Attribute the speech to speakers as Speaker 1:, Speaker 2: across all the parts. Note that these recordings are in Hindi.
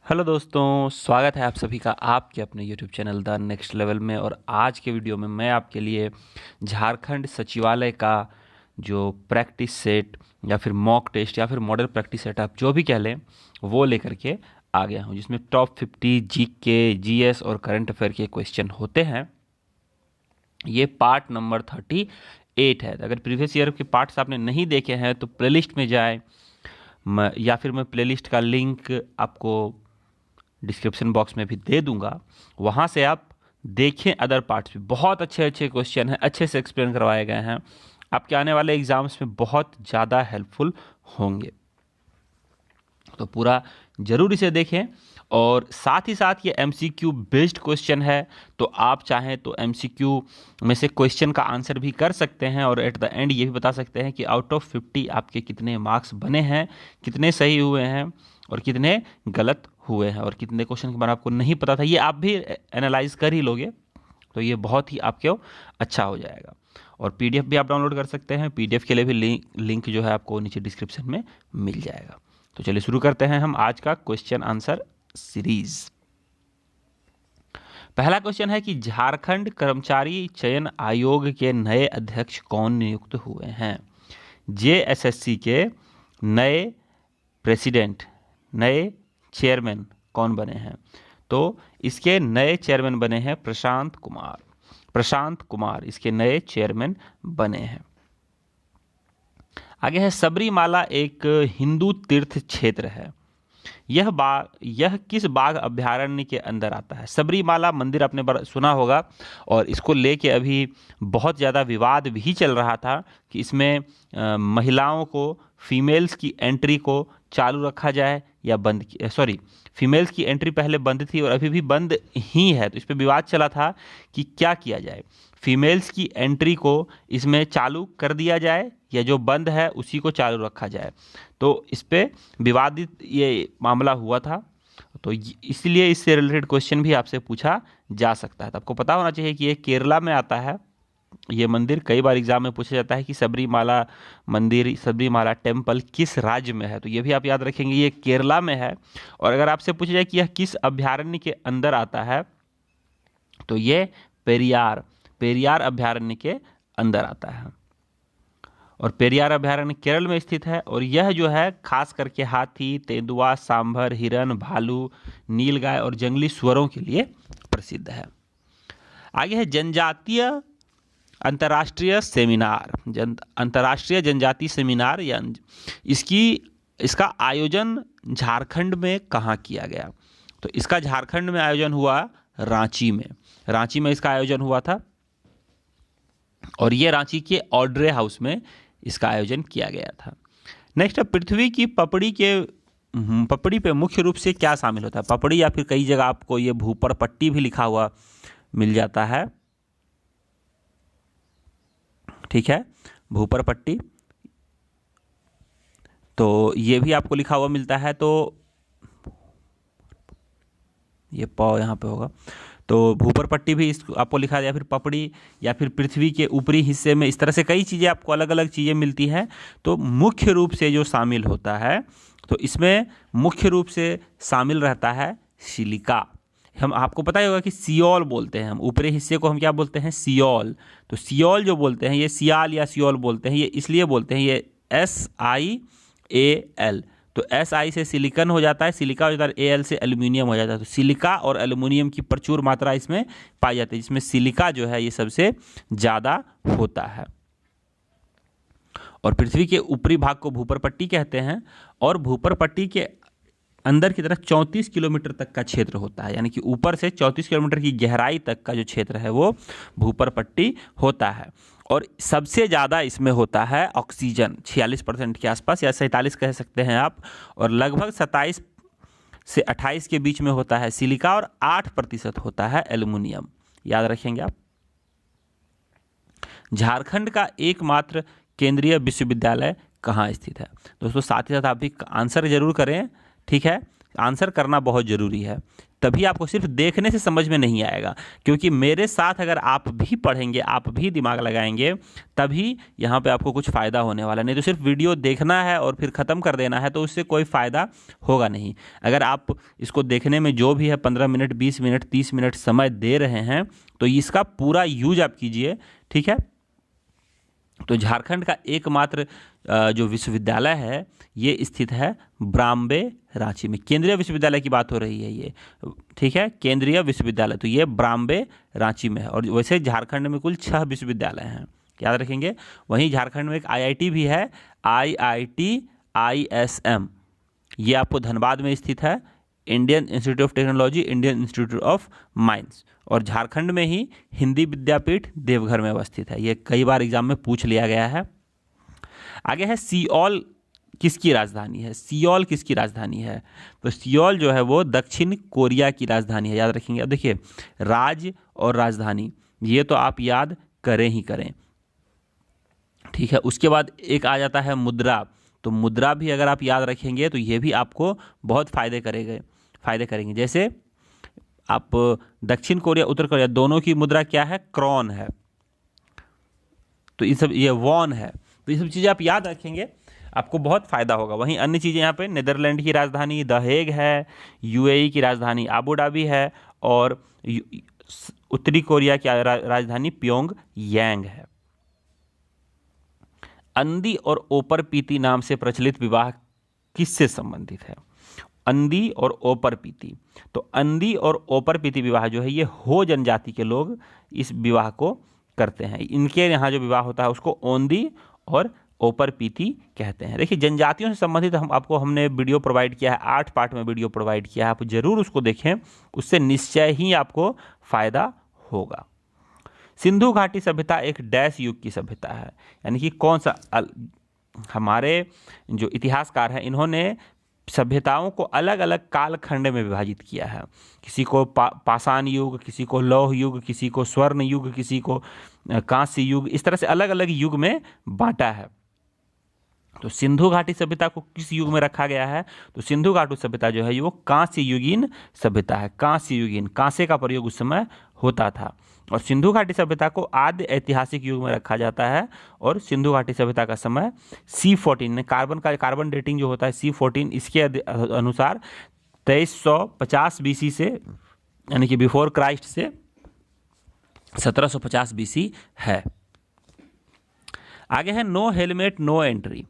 Speaker 1: हेलो दोस्तों, स्वागत है आप सभी का आपके अपने YouTube channel the next level में। और आज के वीडियो में मैं आपके लिए झारखंड सचिवालय का जो प्रैक्टिस सेट या फिर मॉक टेस्ट या फिर मॉडल प्रैक्टिस सेट आप जो भी कह लें वो लेकर के आ गया हूँ, जिसमें टॉप 50 जीके, जीएस और करंट अफेयर के क्वेश्चन होते हैं। ये पार्ट नंबर 38 है। अगर प्रीवियस ईयर के पार्ट्स आपने नहीं देखे हैं तो प्लेलिस्ट में जाएं, या फिर मैं प्लेलिस्ट का लिंक आपको डिस्क्रिप्शन बॉक्स में भी दे दूंगा, वहाँ से आप देखें। अदर पार्ट्स भी बहुत अच्छे अच्छे क्वेश्चन हैं, अच्छे से एक्सप्लेन करवाए गए हैं, आपके आने वाले एग्जाम्स में बहुत ज़्यादा हेल्पफुल होंगे। तो पूरा जरूर इसे देखें। और साथ ही साथ ये एमसीक्यू बेस्ड क्वेश्चन है, तो आप चाहें तो एमसीक्यू में से क्वेश्चन का आंसर भी कर सकते हैं और एट द एंड ये भी बता सकते हैं कि आउट ऑफ 50 आपके कितने मार्क्स बने हैं, कितने सही हुए हैं और कितने गलत हुए हैं, और कितने क्वेश्चन के बारे में आपको नहीं पता था ये आप भी एनालाइज कर ही लोगे, तो ये बहुत ही आपके अच्छा हो जाएगा। और पीडीएफ भी आप डाउनलोड कर सकते हैं। पीडीएफ के लिए भी लिंक जो है आपको नीचे डिस्क्रिप्शन में मिल जाएगा। तो चलिए शुरू करते हैं हम आज का क्वेश्चन आंसर सीरीज। पहला क्वेश्चन है कि झारखंड कर्मचारी चयन आयोग के नए अध्यक्ष कौन नियुक्त हुए हैं। जेएसएससी के नए प्रेसिडेंट, नए चेयरमैन कौन बने हैं? तो इसके नए चेयरमैन बने हैं प्रशांत कुमार। प्रशांत कुमार इसके नए चेयरमैन बने हैं। आगे है सबरीमाला एक हिंदू तीर्थ क्षेत्र है। यह किस बाघ अभयारण्य के अंदर आता है? सबरीमाला मंदिर आपने सुना होगा, और इसको लेके अभी बहुत ज़्यादा विवाद भी चल रहा था कि इसमें महिलाओं को, फीमेल्स की एंट्री को चालू रखा जाए या बंद, सॉरी, फीमेल्स की एंट्री पहले बंद थी और अभी भी बंद ही है, तो इस पर विवाद चला था कि क्या किया जाए, फीमेल्स की एंट्री को इसमें चालू कर दिया जाए या जो बंद है उसी को चालू रखा जाए। तो इस पे विवादित ये मामला हुआ था, तो इसलिए इससे रिलेटेड क्वेश्चन भी आपसे पूछा जा सकता है। तो आपको पता होना चाहिए कि ये केरला में आता है ये मंदिर। कई बार एग्जाम में पूछा जाता है कि सबरीमाला मंदिर, सबरीमाला टेम्पल किस राज्य में है, तो ये भी आप याद रखेंगे, ये केरला में है। और अगर आपसे पूछा जाए कि यह किस अभयारण्य के अंदर आता है, तो ये पेरियार अभयारण्य के अंदर आता है। और पेरियार अभयारण्य केरल में स्थित है, और यह जो है खास करके हाथी, तेंदुआ, सांभर, हिरन, भालू, नीलगाय और जंगली सुअरों के लिए प्रसिद्ध है। आगे है जनजातीय अंतर्राष्ट्रीय सेमिनार, अंतर्राष्ट्रीय जनजातीय सेमिनार या इसका आयोजन झारखंड में कहाँ किया गया? तो इसका झारखंड में आयोजन हुआ रांची में इसका आयोजन हुआ था, और ये रांची के ऑड्रे हाउस में इसका आयोजन किया गया था। नेक्स्ट है पृथ्वी की पपड़ी पे मुख्य रूप से क्या शामिल होता है? पपड़ी, या फिर कई जगह आपको ये भूपर पट्टी भी लिखा हुआ मिल जाता है, ठीक है, भूपर पट्टी, तो ये भी आपको लिखा हुआ मिलता है। तो ये प यहाँ पे होगा, तो भूपर पट्टी भी आपको लिखा है, या फिर पपड़ी, या फिर पृथ्वी के ऊपरी हिस्से में, इस तरह से कई चीज़ें आपको अलग अलग चीज़ें मिलती हैं। तो मुख्य रूप से जो शामिल होता है, तो इसमें मुख्य रूप से शामिल रहता है सिलिका। हम आपको पता ही होगा कि सियोल बोलते हैं हम, ऊपरी हिस्से को हम क्या बोलते हैं? सियोल। तो सियोल जो बोलते हैं, ये सियाल या सियोल बोलते हैं, ये इसलिए बोलते हैं, ये SIAL, तो SI से सिलिकन हो जाता है, सिलिका हो जाता है, AL से एल्यूमिनियम हो जाता है। तो सिलिका और एल्यूमिनियम की प्रचुर मात्रा इसमें पाई जाती है, जिसमें सिलिका जो है ये सबसे ज़्यादा होता है। और पृथ्वी के ऊपरी भाग को भूपर पट्टी कहते हैं, और भूपर पट्टी के अंदर की तरफ 34 किलोमीटर तक का क्षेत्र होता है, यानी कि ऊपर से 34 किलोमीटर की गहराई तक का जो क्षेत्र है वो भूपर पट्टी होता है। और सबसे ज़्यादा इसमें होता है ऑक्सीजन, 46% के आसपास, या 47 कह सकते हैं आप, और लगभग 27 से 28 के बीच में होता है सिलिका, और 8% होता है एल्युमिनियम। याद रखेंगे आप। झारखंड का एकमात्र केंद्रीय विश्वविद्यालय कहाँ स्थित है? दोस्तों साथ ही साथ आप भी आंसर जरूर करें, ठीक है, आंसर करना बहुत ज़रूरी है, तभी आपको सिर्फ देखने से समझ में नहीं आएगा, क्योंकि मेरे साथ अगर आप भी पढ़ेंगे, आप भी दिमाग लगाएंगे, तभी यहाँ पे आपको कुछ फ़ायदा होने वाला। नहीं तो सिर्फ वीडियो देखना है और फिर ख़त्म कर देना है, तो उससे कोई फ़ायदा होगा नहीं। अगर आप इसको देखने में जो भी है 15 मिनट, 20 मिनट, 30 मिनट समय दे रहे हैं, तो इसका पूरा यूज आप कीजिए, ठीक है। तो झारखंड का एकमात्र जो विश्वविद्यालय है ये स्थित है ब्राम्बे, रांची में। केंद्रीय विश्वविद्यालय की बात हो रही है ये, ठीक है, केंद्रीय विश्वविद्यालय, तो ये ब्राम्बे, रांची में है। और वैसे झारखंड में कुल 6 विश्वविद्यालय हैं, याद रखेंगे। वहीं झारखंड में एक IIT भी है, IIT ISM, ये आपको धनबाद में स्थित है। Indian institute of technology, Indian institute of mines. और झारखंड में ही हिंदी विद्यापीठ देवघर में अवस्थित है। ये कई बार एग्जाम में पूछ लिया गया है। आगे है सियोल किसकी राजधानी है? सियोल किसकी राजधानी है? तो सियोल जो है वो दक्षिण कोरिया की राजधानी है, याद रखेंगे। अब देखिए, राज्य और राजधानी ये तो आप याद करें ही करें, ठीक है। उसके बाद एक आ जाता है मुद्रा, तो मुद्रा भी अगर आप याद रखेंगे तो ये भी आपको बहुत फायदे करेंगे। जैसे आप दक्षिण कोरिया, उत्तर कोरिया दोनों की मुद्रा क्या है? क्रॉन है। तो ये वॉन है। तो ये सब चीज़ें आप याद रखेंगे, आपको बहुत फायदा होगा। वहीं अन्य चीज़ें यहाँ पे नीदरलैंड की राजधानी द हेग है, UAE की राजधानी आबू धाबी है, और उत्तरी कोरिया की राजधानी प्योंगयांग है। अंधी और ओपर पीती नाम से प्रचलित विवाह किससे संबंधित है? अंधी और ओपर पीती, तो अंधी और ओपर पीती विवाह जो है ये हो जनजाति के लोग इस विवाह को करते हैं। इनके यहाँ जो विवाह होता है उसको ओंधी और ओपर पीती कहते हैं। देखिए, जनजातियों से संबंधित हमने वीडियो प्रोवाइड किया है, 8 पार्ट में वीडियो प्रोवाइड किया है, आप जरूर उसको देखें, उससे निश्चय ही आपको फायदा होगा। सिंधु घाटी सभ्यता एक डैश युग की सभ्यता है, यानी कि कौन सा? हमारे जो इतिहासकार हैं इन्होंने सभ्यताओं को अलग अलग कालखंड में विभाजित किया है। किसी को पाषाण युग, किसी को लौह युग, किसी को स्वर्ण युग, किसी को कांस्य युग, इस तरह से अलग अलग युग में बांटा है। तो सिंधु घाटी सभ्यता को किस युग में रखा गया है? तो सिंधु घाटी सभ्यता जो है वो कांस्य युगीन सभ्यता है। कांस्य युगीन, कांसे का प्रयोग उस समय होता था। और सिंधु घाटी सभ्यता को आद्य ऐतिहासिक युग में रखा जाता है। और सिंधु घाटी सभ्यता का समय C14 कार्बन डेटिंग जो होता है C14, इसके अनुसार 2350 BC से, यानी कि बिफोर क्राइस्ट से 1750 BC है। आगे है नो हेलमेट नो एंट्री,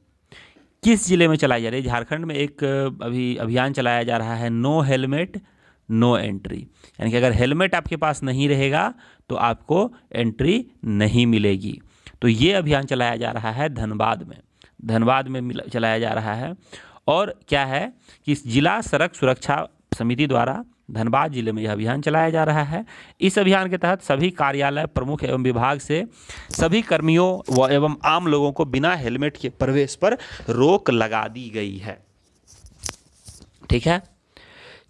Speaker 1: किस जिले में चलाई जा रही है? झारखंड में एक अभी अभियान चलाया जा रहा है, नो हेलमेट नो एंट्री, यानी कि अगर हेलमेट आपके पास नहीं रहेगा तो आपको एंट्री नहीं मिलेगी। तो ये अभियान चलाया जा रहा है धनबाद में चलाया जा रहा है। और क्या है कि जिला सड़क सुरक्षा समिति द्वारा धनबाद जिले में यह अभियान चलाया जा रहा है। इस अभियान के तहत सभी कार्यालय प्रमुख एवं विभाग से सभी कर्मियों एवं आम लोगों को बिना हेलमेट के प्रवेश पर रोक लगा दी गई है, ठीक है।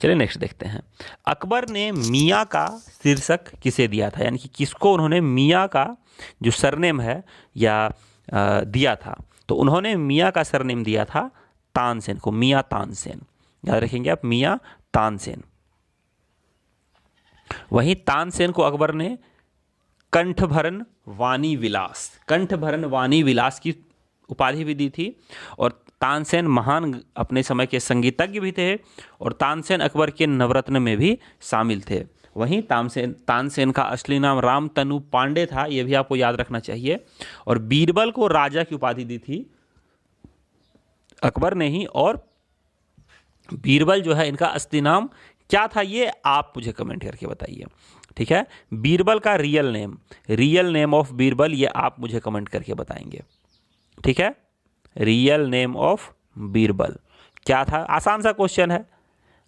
Speaker 1: चलिए नेक्स्ट देखते हैं। अकबर ने मियाँ का शीर्षक किसे दिया था, यानी कि किसको उन्होंने मियाँ का जो सरनेम है या दिया था? तो उन्होंने मियाँ का सरनेम दिया था तानसेन को, मियाँ तानसेन, याद रखेंगे आप, मियाँ तानसेन। वहीं तानसेन को अकबर ने कंठभरण वाणी विलास की उपाधि भी दी थी। और तानसेन महान अपने समय के संगीतज्ञ भी थे, और तानसेन अकबर के नवरत्न में भी शामिल थे। वहीं तानसेन का असली नाम रामतनु पांडे था, यह भी आपको याद रखना चाहिए। और बीरबल को राजा की उपाधि दी थी अकबर ने ही। और बीरबल जो है, इनका असली नाम क्या था ये आप मुझे कमेंट करके बताइए, ठीक है। बीरबल का रियल नेम ऑफ बीरबल, ये आप मुझे कमेंट करके बताएंगे, ठीक है। रियल नेम ऑफ बीरबल क्या था? आसान सा क्वेश्चन है।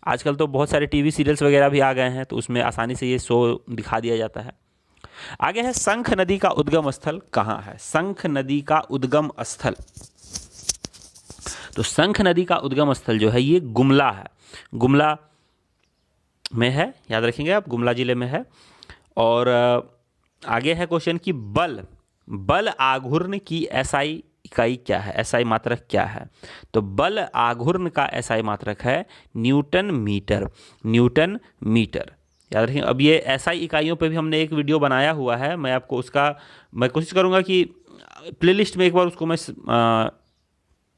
Speaker 1: आजकल तो बहुत सारे टीवी सीरियल्स वगैरह भी आ गए हैं, तो उसमें आसानी से ये शो दिखा दिया जाता है। आगे है शंख नदी का उद्गम स्थल कहाँ है? शंख नदी का उद्गम स्थल, तो शंख नदी का उद्गम स्थल जो है ये गुमला है, गुमला में है, याद रखेंगे आप, गुमला जिले में है। और आगे है क्वेश्चन कि बल आघूर्ण की इकाई क्या है, एसआई मात्रक क्या है? तो बल आघूर्ण का एसआई मात्रक है न्यूटन मीटर। न्यूटन मीटर याद रखें। अब ये एसआई इकाइयों पे भी हमने एक वीडियो बनाया हुआ है, मैं कोशिश करूंगा कि प्लेलिस्ट में एक बार उसको मैं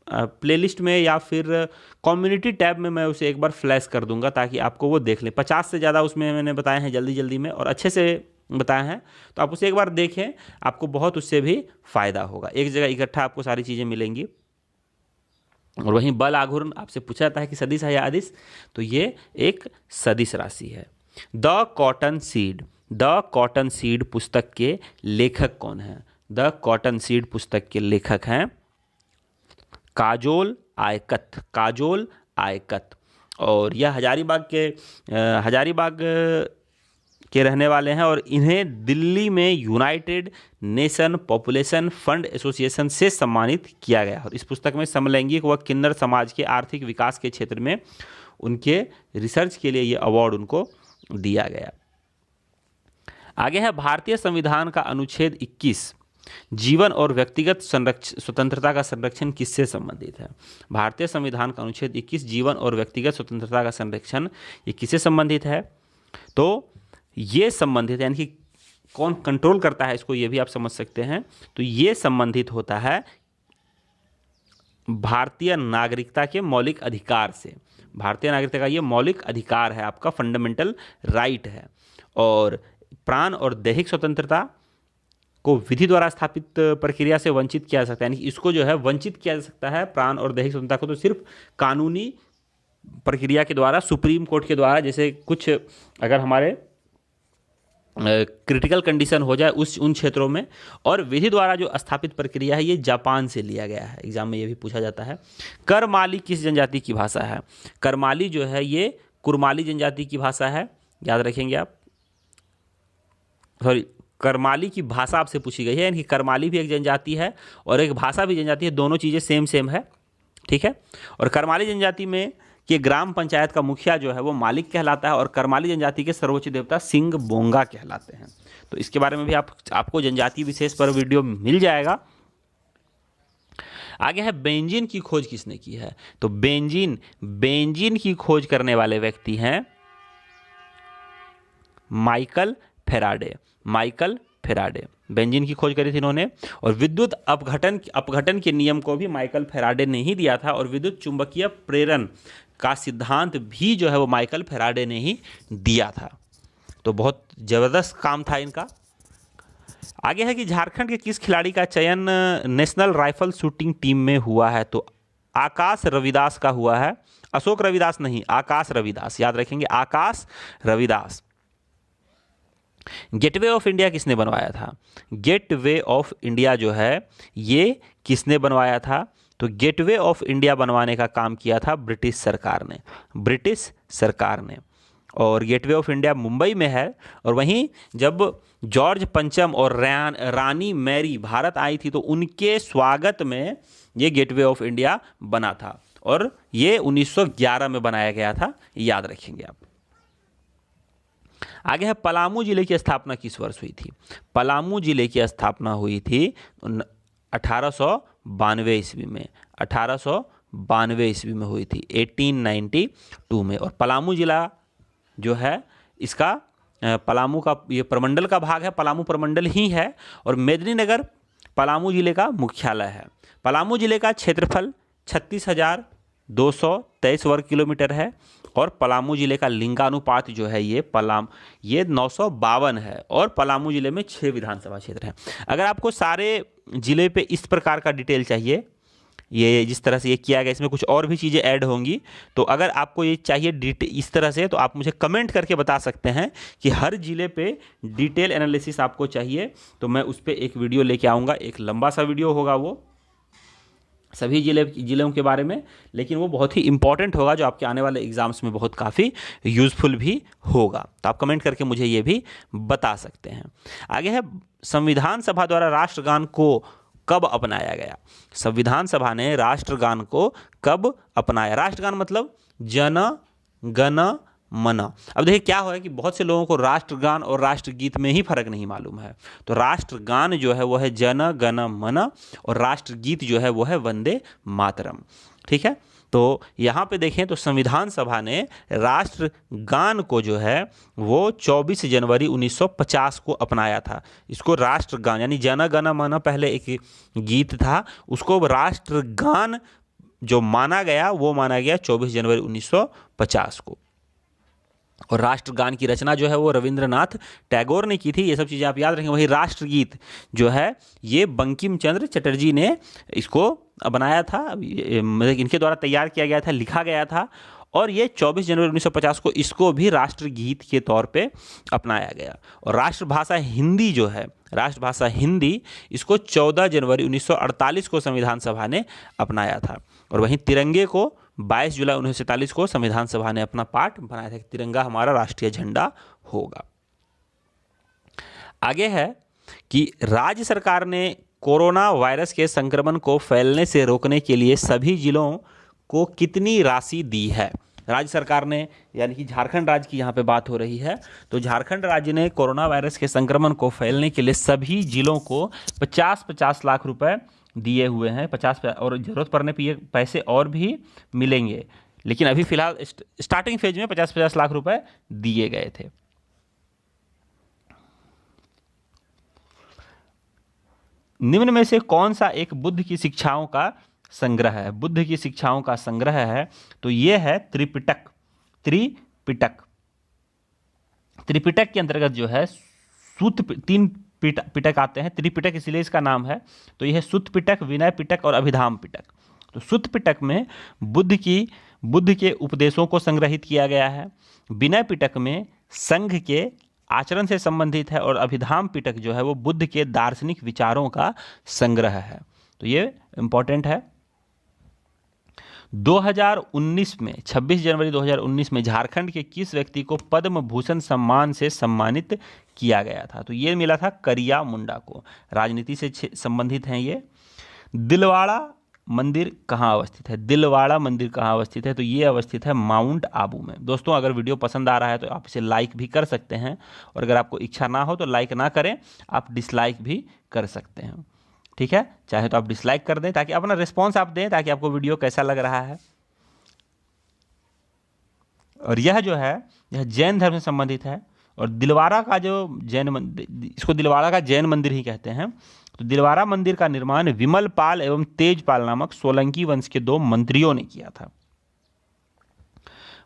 Speaker 1: प्लेलिस्ट में या फिर कम्युनिटी टैब में मैं उसे एक बार फ्लैश कर दूंगा ताकि आपको वो देख लें। 50 से ज़्यादा उसमें मैंने बताए हैं जल्दी जल्दी में और अच्छे से बताए हैं, तो आप उसे एक बार देखें, आपको बहुत उससे भी फायदा होगा। एक जगह इकट्ठा आपको सारी चीज़ें मिलेंगी। और वहीं बल आघूर्ण आपसे पूछा जाता है कि सदिश है या अदिश, तो ये एक सदिश राशि है। द कॉटन सीड पुस्तक के लेखक कौन है? द कॉटन सीड पुस्तक के लेखक हैं काजोल आयकत। और यह हजारीबाग के रहने वाले हैं और इन्हें दिल्ली में United nation population fund association से सम्मानित किया गया। और इस पुस्तक में समलैंगिक व किन्नर समाज के आर्थिक विकास के क्षेत्र में उनके रिसर्च के लिए ये अवार्ड उनको दिया गया। आगे है भारतीय संविधान का अनुच्छेद 21 जीवन और व्यक्तिगत स्वतंत्रता का संरक्षण किससे संबंधित है? भारतीय संविधान का अनुच्छेद 21 जीवन और व्यक्तिगत स्वतंत्रता का संरक्षण ये किससे संबंधित है? तो ये संबंधित यानी कि कौन कंट्रोल करता है इसको, ये भी आप समझ सकते हैं। तो ये संबंधित होता है भारतीय नागरिकता के मौलिक अधिकार से। भारतीय नागरिकता का ये मौलिक अधिकार है, आपका फंडामेंटल राइट है। और प्राण और दैहिक स्वतंत्रता को विधि द्वारा स्थापित प्रक्रिया से वंचित किया जा सकता है, यानी कि इसको जो है वंचित किया जा सकता है प्राण और दैहिक स्वतंत्रता को तो सिर्फ कानूनी प्रक्रिया के द्वारा, सुप्रीम कोर्ट के द्वारा, जैसे कुछ अगर हमारे क्रिटिकल कंडीशन हो जाए उन क्षेत्रों में। और विधि द्वारा जो स्थापित प्रक्रिया है ये जापान से लिया गया है, एग्जाम में ये भी पूछा जाता है। करमाली किस जनजाति की भाषा है? करमाली जो है ये कुरमाली जनजाति की भाषा है, याद रखेंगे आप। सॉरी, करमाली की भाषा आपसे पूछी गई है, यानी कि करमाली भी एक जनजाति है और एक भाषा भी जनजाति है, दोनों चीज़ें सेम है, ठीक है। और करमाली जनजाति में कि ग्राम पंचायत का मुखिया जो है वो मालिक कहलाता है और करमाली जनजाति के सर्वोच्च देवता सिंह बोंगा कहलाते हैं। तो इसके बारे में भी आपको जनजाति विशेष पर वीडियो मिल जाएगा। आगे है बेंजीन की खोज किसने की है? तो बेंजीन की खोज करने वाले व्यक्ति हैं माइकल फेराडे। बेंजीन की खोज करी थी इन्होंने। और विद्युत अपघटन के नियम को भी माइकल फेराडे ने ही दिया था। और विद्युत चुंबकीय प्रेरण का सिद्धांत भी जो है वो माइकल फेराडे ने ही दिया था। तो बहुत जबरदस्त काम था इनका। आगे है कि झारखंड के किस खिलाड़ी का चयन नेशनल राइफल शूटिंग टीम में हुआ है? तो आकाश रविदास का हुआ है, अशोक रविदास नहीं, आकाश रविदास, याद रखेंगे, आकाश रविदास। गेटवे ऑफ इंडिया किसने बनवाया था? गेटवे ऑफ इंडिया जो है ये किसने बनवाया था? तो गेटवे ऑफ इंडिया बनवाने का काम किया था ब्रिटिश सरकार ने। और गेटवे ऑफ इंडिया मुंबई में है। और वहीं जब जॉर्ज पंचम और रानी मैरी भारत आई थी तो उनके स्वागत में ये गेटवे ऑफ इंडिया बना था और ये 1911 में बनाया गया था, याद रखेंगे आप। आगे है पलामू जिले की स्थापना किस वर्ष हुई थी? पलामू जिले की स्थापना हुई थी 1892 ईस्वी में। 1892 ईस्वी में हुई थी, 1892 में। और पलामू जिला जो है इसका पलामू का ये प्रमंडल का भाग है, पलामू प्रमंडल ही है। और मेदिनीनगर पलामू जिले का मुख्यालय है। पलामू जिले का क्षेत्रफल 36,223 वर्ग किलोमीटर है। और पलामू जिले का लिंगानुपात जो है ये 952 है। और पलामू जिले में 6 विधानसभा क्षेत्र हैं। अगर आपको सारे जिले पे इस प्रकार का डिटेल चाहिए, ये जिस तरह से ये किया गया, इसमें कुछ और भी चीज़ें ऐड होंगी, तो अगर आपको ये चाहिए डिटेल इस तरह से, तो आप मुझे कमेंट करके बता सकते हैं कि हर जिले पे डिटेल एनालिसिस आपको चाहिए, तो मैं उस पर एक वीडियो लेके आऊँगा। एक लंबा सा वीडियो होगा वो सभी जिलों के बारे में, लेकिन वो बहुत ही इंपॉर्टेंट होगा, जो आपके आने वाले एग्जाम्स में बहुत काफ़ी यूज़फुल भी होगा। तो आप कमेंट करके मुझे ये भी बता सकते हैं। आगे है संविधान सभा द्वारा राष्ट्रगान को कब अपनाया गया? संविधान सभा ने राष्ट्रगान को कब अपनाया? राष्ट्रगान मतलब जन गण मना। अब देखिए क्या हो है कि बहुत से लोगों को राष्ट्रगान और राष्ट्रगीत में ही फर्क नहीं मालूम है। तो राष्ट्रगान जो है वो है जन गण मन और राष्ट्रगीत जो है वो है वंदे मातरम। ठीक है, तो यहाँ पे देखें तो संविधान सभा ने राष्ट्रगान को जो है वो 24 जनवरी 1950 को अपनाया था। इसको राष्ट्रगान यानी जन गण मन पहले एक गीत था, उसको राष्ट्रगान जो माना गया वो माना गया 24 जनवरी 1950 को। और राष्ट्रगान की रचना जो है वो रविंद्रनाथ टैगोर ने की थी। ये सब चीज़ें आप याद रखें। वही राष्ट्रगीत जो है ये बंकिम चंद्र चटर्जी ने इसको बनाया था, मतलब इनके द्वारा तैयार किया गया था, लिखा गया था। और ये 24 जनवरी 1950 को इसको भी राष्ट्रगीत के तौर पे अपनाया गया। और राष्ट्रभाषा हिंदी जो है, राष्ट्रभाषा हिंदी, इसको 14 जनवरी 1948 को संविधान सभा ने अपनाया था। और वहीं तिरंगे को 22 जुलाई 1947 को संविधान सभा ने अपना पार्ट बनाया था कि तिरंगा हमारा राष्ट्रीय झंडा होगा। आगे है कि राज्य सरकार ने कोरोना वायरस के संक्रमण को फैलने से रोकने के लिए सभी जिलों को कितनी राशि दी है। राज्य सरकार ने, यानी कि झारखंड राज्य की यहाँ पे बात हो रही है, तो झारखंड राज्य ने कोरोना वायरस के संक्रमण को फैलने के लिए सभी जिलों को 50-50 लाख रुपए दिए हुए हैं। 50 और जरूरत पड़ने पर ये पैसे और भी मिलेंगे, लेकिन अभी फिलहाल स्टार्टिंग फेज में 50-50 लाख रुपए दिए गए थे। निम्न में से कौन सा एक बुद्ध की शिक्षाओं का संग्रह है। बुद्ध की शिक्षाओं का संग्रह है तो यह है त्रिपिटक। त्रिपिटक, त्रिपिटक के अंतर्गत जो है तीन पिटक आते हैं। त्रिपिटक इसलिए इसका नाम है। तो यह सुत्त पिटक, विनय पिटक और अभिधाम पिटक। तो सुत्त पिटक में बुद्ध के उपदेशों को संग्रहित किया गया है। विनय पिटक में संघ के आचरण से संबंधित है और अभिधाम पिटक जो है वो बुद्ध के दार्शनिक विचारों का संग्रह है। तो ये इंपॉर्टेंट है। 2019 में 26 जनवरी 2019 में झारखंड के किस व्यक्ति को पद्म भूषण सम्मान से सम्मानित किया गया था। तो ये मिला था करिया मुंडा को। राजनीति से संबंधित हैं ये। दिलवाड़ा मंदिर कहाँ अवस्थित है। दिलवाड़ा मंदिर कहाँ अवस्थित है, तो ये अवस्थित है माउंट आबू में। दोस्तों अगर वीडियो पसंद आ रहा है तो आप इसे लाइक भी कर सकते हैं, और अगर आपको इच्छा ना हो तो लाइक ना करें, आप डिसलाइक भी कर सकते हैं। ठीक है, चाहे तो आप डिसलाइक कर दें ताकि अपना रिस्पॉन्स आप दें ताकि आपको वीडियो कैसा लग रहा है। और यह जो है यह जैन धर्म से संबंधित है। और दिलवाड़ा का जो जैन मंदिर, इसको दिलवाड़ा का जैन मंदिर ही कहते हैं। तो दिलवाड़ा मंदिर का निर्माण विमल पाल एवं तेजपाल नामक सोलंकी वंश के 2 मंत्रियों ने किया था।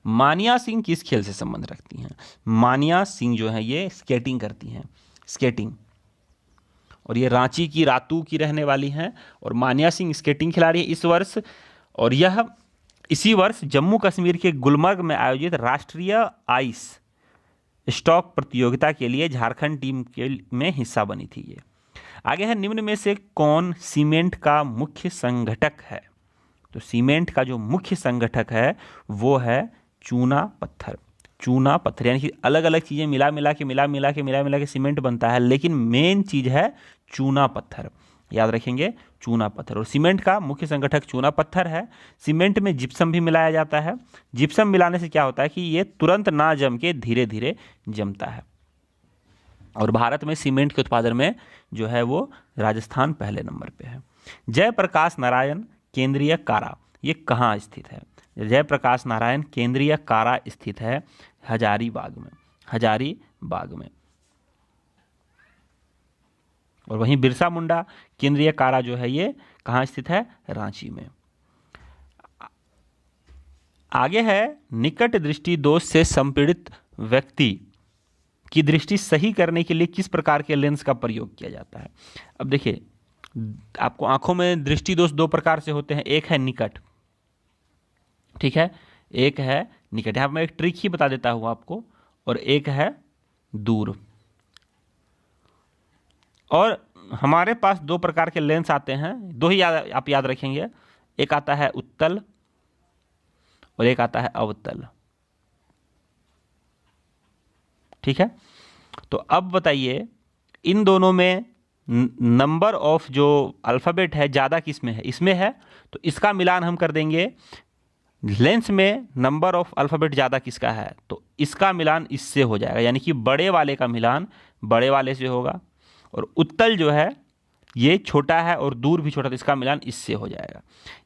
Speaker 1: मानिया सिंह किस खेल से संबंध रखती हैं। मानिया सिंह जो है ये स्केटिंग करती हैं, स्केटिंग। और ये रांची की रातू की रहने वाली हैं। और मानिया सिंह स्केटिंग खिलाड़ी है इस वर्ष। और यह इसी वर्ष जम्मू कश्मीर के गुलमर्ग में आयोजित राष्ट्रीय आइस स्टॉक प्रतियोगिता के लिए झारखंड टीम में हिस्सा बनी थी ये। आगे है निम्न में से कौन सीमेंट का मुख्य संगठक है। तो सीमेंट का जो मुख्य संगठक है वो है चूना पत्थर। चूना पत्थर यानी कि अलग अलग चीज़ें मिला मिला के सीमेंट बनता है, लेकिन मेन चीज़ है चूना पत्थर। याद रखेंगे, चूना पत्थर। और सीमेंट का मुख्य संगठक चूना पत्थर है। सीमेंट में जिप्सम भी मिलाया जाता है। जिप्सम मिलाने से क्या होता है कि ये तुरंत ना जम के धीरे धीरे जमता है। और भारत में सीमेंट के उत्पादन में जो है वो राजस्थान पहले नंबर पे है। जयप्रकाश नारायण केंद्रीय कारा ये कहाँ स्थित है। जयप्रकाश नारायण केंद्रीय कारा स्थित है हजारीबाग में। हजारीबाग में। और वहीं बिरसा मुंडा केंद्रीय कारा जो है ये कहाँ स्थित है, रांची में। आगे है निकट दृष्टि दोष से संपीड़ित व्यक्ति की दृष्टि सही करने के लिए किस प्रकार के लेंस का प्रयोग किया जाता है। अब देखिए आपको आंखों में दृष्टि दोष 2 प्रकार से होते हैं। एक है निकट, ठीक है, एक है निकट। यहां मैं एक ट्रिक ही बता देता हूं आपको। और एक है दूर। और हमारे पास 2 प्रकार के लेंस आते हैं, 2 ही आप याद रखेंगे। एक आता है उत्तल और एक आता है अवतल। ठीक है, तो अब बताइए इन दोनों में नंबर ऑफ जो अल्फ़ाबेट है ज़्यादा किस में है, इसमें है। तो इसका मिलान हम कर देंगे लेंस में नंबर ऑफ अल्फ़ाबेट ज़्यादा किसका है, तो इसका मिलान इससे हो जाएगा, यानी कि बड़े वाले का मिलान बड़े वाले से होगा, और उत्तल जो है ये छोटा है और दूर भी छोटा, तो इसका मिलान इससे हो जाएगा।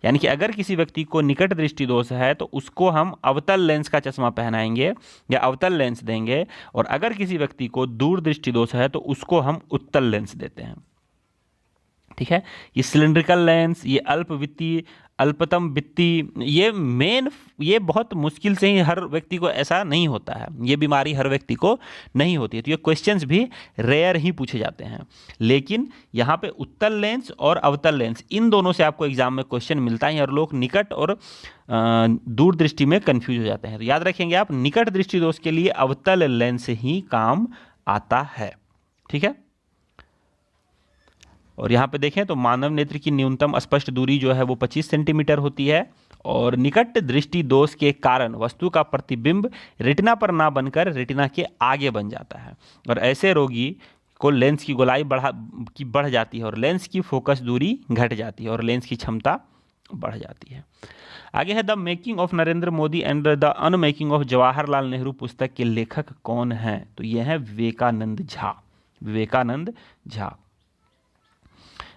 Speaker 1: यानी कि अगर किसी व्यक्ति को निकट दृष्टि दोष है तो उसको हम अवतल लेंस का चश्मा पहनाएंगे या अवतल लेंस देंगे, और अगर किसी व्यक्ति को दूर दृष्टि दोष है तो उसको हम उत्तल लेंस देते हैं। ठीक है, ये सिलिंड्रिकल लेंस, ये अल्पवृत्तीय, अल्पतम वित्तीय, ये बहुत मुश्किल से ही हर व्यक्ति को ऐसा नहीं होता है, ये बीमारी हर व्यक्ति को नहीं होती है, तो ये क्वेश्चंस भी रेयर ही पूछे जाते हैं। लेकिन यहाँ पे उत्तल लेंस और अवतल लेंस इन दोनों से आपको एग्जाम में क्वेश्चन मिलता है, और लोग निकट और दूर दृष्टि में कंफ्यूज हो जाते हैं। तो याद रखेंगे आप, निकट दृष्टि दोष के लिए अवतल लेंस ही काम आता है। ठीक है, और यहाँ पे देखें तो मानव नेत्र की न्यूनतम स्पष्ट दूरी जो है वो 25 सेंटीमीटर होती है, और निकट दृष्टि दोष के कारण वस्तु का प्रतिबिंब रेटिना पर ना बनकर रेटिना के आगे बन जाता है, और ऐसे रोगी को लेंस की गोलाई बढ़ जाती है, और लेंस की फोकस दूरी घट जाती है, और लेंस की क्षमता बढ़ जाती है। आगे है the making of Narendra Modi and the unmaking of Jawaharlal Nehru पुस्तक के लेखक कौन हैं, तो ये हैं विवेकानंद झा। विवेकानंद झा।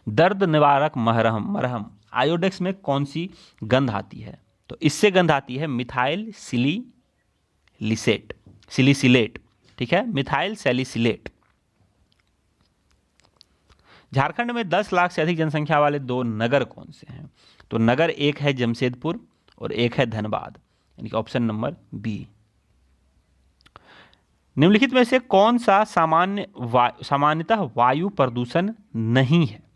Speaker 1: दर्द निवारक मरहम आयोडेक्स में कौन सी गंध आती है, तो इससे गंध आती है मिथाइल सिलिसिलेट। ठीक है, मिथाइल सैलिसिलेट। झारखंड में 10 लाख से अधिक जनसंख्या वाले 2 नगर कौन से हैं, तो नगर एक है जमशेदपुर और एक है धनबाद, यानी कि ऑप्शन नंबर बी। निम्नलिखित में से कौन सा सामान्यतः वायु प्रदूषण नहीं है,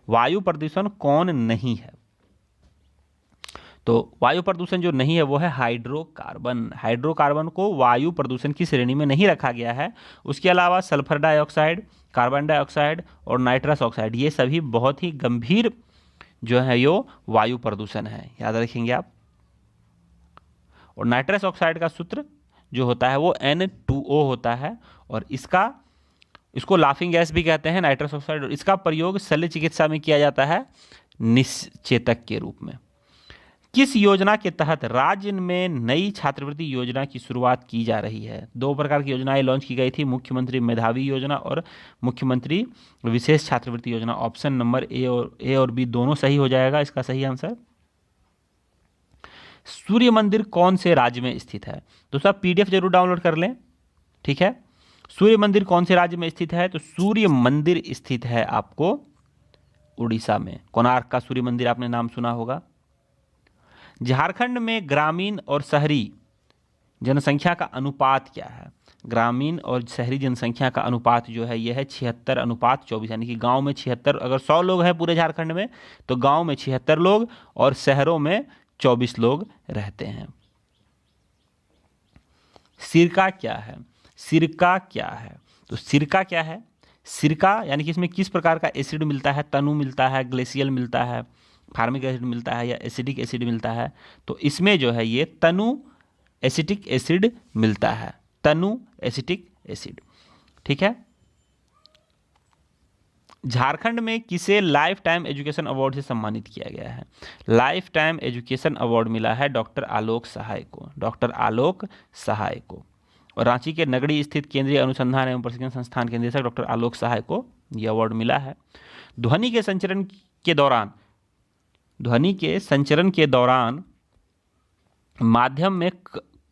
Speaker 1: वायु प्रदूषण कौन नहीं है, तो वायु प्रदूषण जो नहीं है वो है हाइड्रोकार्बन। हाइड्रोकार्बन को वायु प्रदूषण की श्रेणी में नहीं रखा गया है। उसके अलावा सल्फर डाइऑक्साइड, कार्बन डाइऑक्साइड और नाइट्रस ऑक्साइड, ये सभी बहुत ही गंभीर जो है यो वायु प्रदूषण है, याद रखेंगे आप। और नाइट्रस ऑक्साइड का सूत्र जो होता है वो N2O होता है, और इसको लाफिंग गैस भी कहते हैं, नाइट्रस ऑक्साइड, और इसका प्रयोग शल्य चिकित्सा में किया जाता है निश्चेतक के रूप में। किस योजना के तहत राज्य में नई छात्रवृत्ति योजना की शुरुआत की जा रही है, 2 प्रकार की योजनाएं लॉन्च की गई थी, मुख्यमंत्री मेधावी योजना और मुख्यमंत्री विशेष छात्रवृत्ति योजना। ऑप्शन नंबर ए और बी दोनों सही हो जाएगा इसका सही आंसर। सूर्य मंदिर कौन से राज्य में स्थित है, दोस्तों आप PDF जरूर डाउनलोड कर लें। ठीक है, सूर्य मंदिर कौन से राज्य में स्थित है, तो सूर्य मंदिर स्थित है आपको उड़ीसा में। कोणार्क का सूर्य मंदिर आपने नाम सुना होगा। झारखंड में ग्रामीण और शहरी जनसंख्या का अनुपात क्या है, ग्रामीण और शहरी जनसंख्या का अनुपात जो है यह है 76:24, यानी कि गांव में 76, अगर 100 लोग हैं पूरे झारखंड में तो गांव में 76 लोग और शहरों में 24 लोग रहते हैं। सिरका क्या है, सिरका क्या है, तो सिरका क्या है, सिरका यानी कि इसमें किस प्रकार का एसिड मिलता है, तनु मिलता है, ग्लेशियल मिलता है, फार्मिक एसिड मिलता है या एसिडिक एसिड मिलता है, तो इसमें जो है ये तनु एसिटिक एसिड मिलता है, तनु एसिटिक एसिड। ठीक है, झारखंड में किसे लाइफ टाइम एजुकेशन अवार्ड से सम्मानित किया गया है, लाइफ टाइम एजुकेशन अवार्ड मिला है डॉक्टर आलोक सहाय को, डॉक्टर आलोक सहाय को। और रांची के नगड़ी स्थित केंद्रीय अनुसंधान एवं प्रशिक्षण संस्थान के निदेशक डॉक्टर आलोक सहाय को यह अवार्ड मिला है। ध्वनि के संचरण के दौरान माध्यम में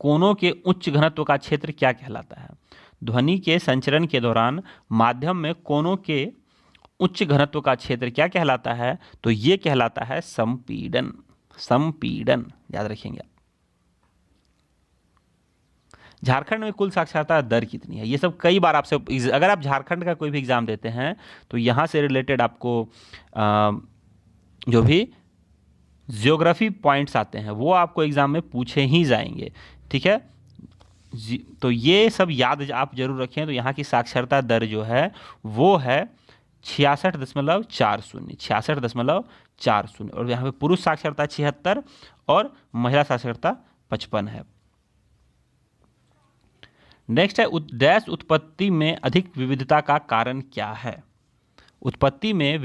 Speaker 1: कोनों के उच्च घनत्व का क्षेत्र क्या कहलाता है, ध्वनि के संचरण के दौरान माध्यम में कोनों के उच्च घनत्व का क्षेत्र क्या कहलाता है, तो ये कहलाता है संपीड़न। संपीड़न याद रखेंगे। झारखंड में कुल साक्षरता दर कितनी है, ये सब कई बार आपसे, अगर आप झारखंड का कोई भी एग्जाम देते हैं तो यहाँ से रिलेटेड आपको जो भी जियोग्राफी पॉइंट्स आते हैं वो आपको एग्जाम में पूछे ही जाएंगे। ठीक है, तो ये सब याद आप जरूर रखें। तो यहाँ की साक्षरता दर जो है वो है 66.40, 66.40, और यहाँ पे पुरुष साक्षरता 76 और महिला साक्षरता 55 है। नेक्स्ट है डैश उत्पत्ति में अधिक विविधता का कारण क्या है, उत्पत्ति में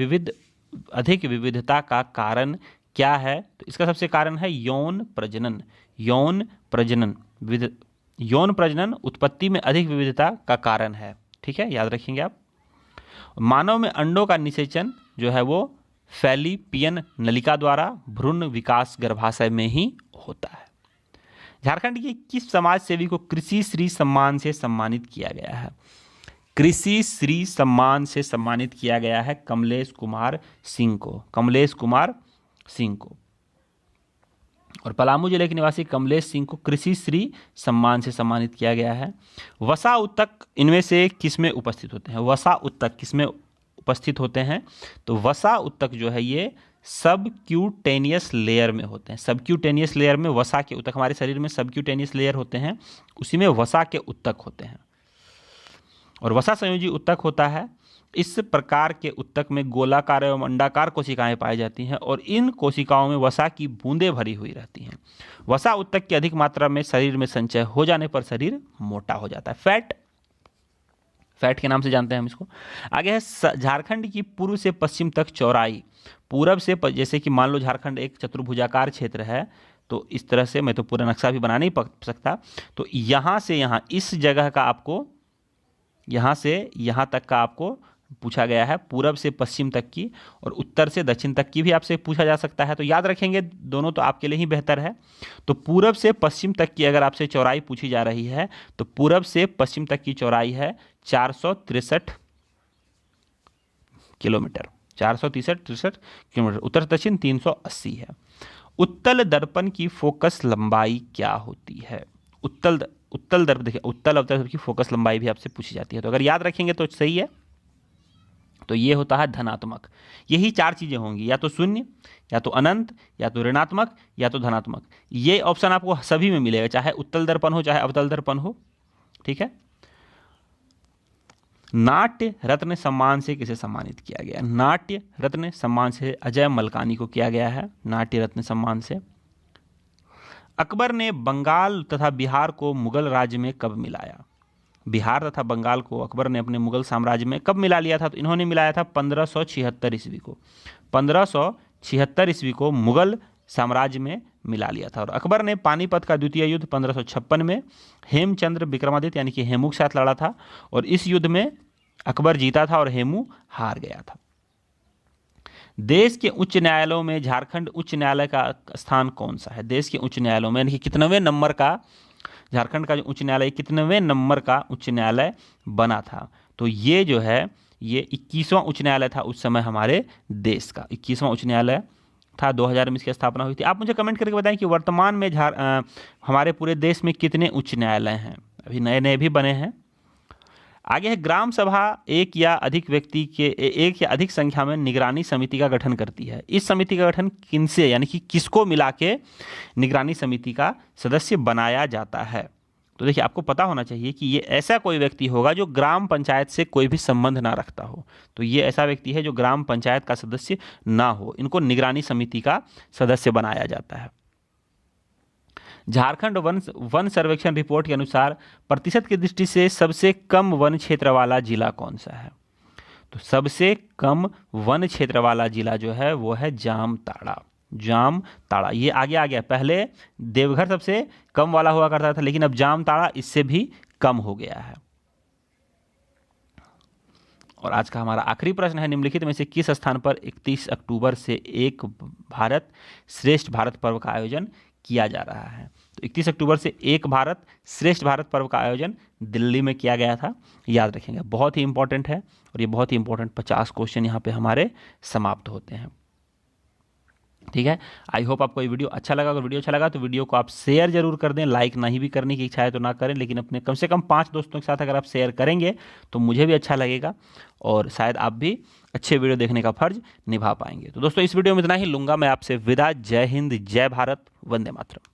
Speaker 1: अधिक विविधता का कारण क्या है? तो इसका सबसे कारण है यौन प्रजनन। यौन प्रजनन उत्पत्ति में अधिक विविधता का कारण है। ठीक है, याद रखेंगे आप। मानव में अंडों का निषेचन जो है वो फैलिपियन नलिका द्वारा भ्रूण विकास गर्भाशय में ही होता है। झारखंड के किस समाज सेवी को कृषि श्री सम्मान से सम्मानित किया गया है? कृषि श्री सम्मान से सम्मानित किया गया है कमलेश कुमार सिंह को। और पलामू जिले के निवासी कमलेश सिंह को कृषि श्री सम्मान से सम्मानित किया गया है। वसा उत्तक इनमें से किसमें उपस्थित होते हैं? वसा उत्तक किसमें उपस्थित होते हैं? तो वसा उत्तक जो है ये सबक्यूटेनियस लेयर में होते हैं। सबक्यूटेनियस लेयर में वसा के उत्तक, हमारे शरीर में सबक्यूटेनियस लेयर होते हैं, उसी में वसा के उत्तक होते हैं और वसा संयोजी उत्तक होता है। इस प्रकार के उत्तक में गोलाकार एवं अंडाकार कोशिकाएं पाई जाती हैं और इन कोशिकाओं में वसा की बूंदें भरी हुई रहती हैं। वसा उत्तक की अधिक मात्रा में शरीर में संचय हो जाने पर शरीर मोटा हो जाता है। फैट के नाम से जानते हैं हम इसको। आगे है झारखंड की पूर्व से पश्चिम तक चौड़ाई। पूरब से जैसे कि मान लो झारखंड एक चतुर्भुजाकार क्षेत्र है, तो इस तरह से, मैं तो पूरा नक्शा भी बना नहीं सकता, तो यहाँ से यहाँ इस जगह का आपको, यहाँ से यहाँ तक का आपको पूछा गया है, पूरब से पश्चिम तक की, और उत्तर से दक्षिण तक की भी आपसे पूछा जा सकता है। तो याद रखेंगे दोनों, तो आपके लिए ही बेहतर है। तो पूरब से पश्चिम तक की अगर आपसे चौड़ाई पूछी जा रही है तो पूरब से पश्चिम तक की चौड़ाई है 463 किलोमीटर, 463 किलोमीटर। उत्तर दक्षिण 380 है। उत्तल दर्पण की फोकस लंबाई क्या होती है? उत्तल दर्पण, देखिए उत्तल अवतल की फोकस लंबाई भी आपसे पूछी जाती है, तो अगर याद रखेंगे तो सही है। तो ये होता है धनात्मक। यही 4 चीजें होंगी, या तो शून्य, या तो अनंत, या तो ऋणात्मक, या तो धनात्मक। ये ऑप्शन आपको सभी में मिलेगा, चाहे उत्तल दर्पण हो चाहे अवतल दर्पण हो। ठीक है। नाट्य रत्न सम्मान से किसे सम्मानित किया गया? नाट्य रत्न सम्मान से अजय मलकानी को किया गया है, नाट्य रत्न सम्मान से। अकबर ने बंगाल तथा बिहार को मुगल राज्य में कब मिलाया? बिहार तथा बंगाल को अकबर ने अपने मुगल साम्राज्य में कब मिला लिया था? तो इन्होंने मिलाया था 1576 ईस्वी को। 1576 ईस्वी को मुगल साम्राज्य में मिला लिया था। और अकबर ने पानीपत का द्वितीय युद्ध 1556 में हेमचंद्र विक्रमादित्य यानी कि हेमू के साथ लड़ा था, और इस युद्ध में अकबर जीता था और हेमू हार गया था। देश के उच्च न्यायालयों में झारखंड उच्च न्यायालय का स्थान कौन सा है? देश के उच्च न्यायालयों में, यानी कि कितनवें नंबर का झारखंड का जो उच्च न्यायालय, कितनवें नंबर का उच्च न्यायालय बना था? तो ये जो है ये 21वां उच्च न्यायालय था उस समय हमारे देश का, 21वां उच्च न्यायालय था। 2000 में इसकी स्थापना हुई थी। आप मुझे कमेंट करके बताएं कि वर्तमान में हमारे पूरे देश में कितने उच्च न्यायालय हैं? अभी नए नए भी बने हैं। आगे है ग्राम सभा एक या अधिक संख्या में निगरानी समिति का गठन करती है। इस समिति का गठन किनसे, यानी कि किसको मिला के निगरानी समिति का सदस्य बनाया जाता है? तो देखिए, आपको पता होना चाहिए कि ये ऐसा कोई व्यक्ति होगा जो ग्राम पंचायत से कोई भी संबंध ना रखता हो। तो ये ऐसा व्यक्ति है जो ग्राम पंचायत का सदस्य ना हो, इनको निगरानी समिति का सदस्य बनाया जाता है। झारखंड वन सर्वेक्षण रिपोर्ट के अनुसार प्रतिशत की दृष्टि से सबसे कम वन क्षेत्र वाला जिला कौन सा है? तो सबसे कम वन क्षेत्र वाला जिला जो है वो है जामताड़ा। ये आगे आ गया। पहले देवघर सबसे कम वाला हुआ करता था, लेकिन अब जामताड़ा इससे भी कम हो गया है। और आज का हमारा आखिरी प्रश्न है, निम्नलिखित में से किस स्थान पर 31 अक्टूबर से एक भारत श्रेष्ठ भारत पर्व का आयोजन किया जा रहा है? तो 31 अक्टूबर से एक भारत श्रेष्ठ भारत पर्व का आयोजन दिल्ली में किया गया था। याद रखेंगे, बहुत ही इंपॉर्टेंट है, और ये बहुत ही इंपॉर्टेंट 50 क्वेश्चन यहाँ पे हमारे समाप्त होते हैं। ठीक है, आई होप आपको ये वीडियो अच्छा लगा। अगर वीडियो अच्छा लगा तो वीडियो को आप शेयर जरूर कर दें। लाइक नहीं भी करने की इच्छा है तो ना करें, लेकिन अपने कम से कम 5 दोस्तों के साथ अगर आप शेयर करेंगे तो मुझे भी अच्छा लगेगा, और शायद आप भी अच्छे वीडियो देखने का फर्ज निभा पाएंगे। तो दोस्तों, इस वीडियो में इतना ही लूँगा मैं आपसे विदा। जय हिंद, जय भारत, वंदे मातरम।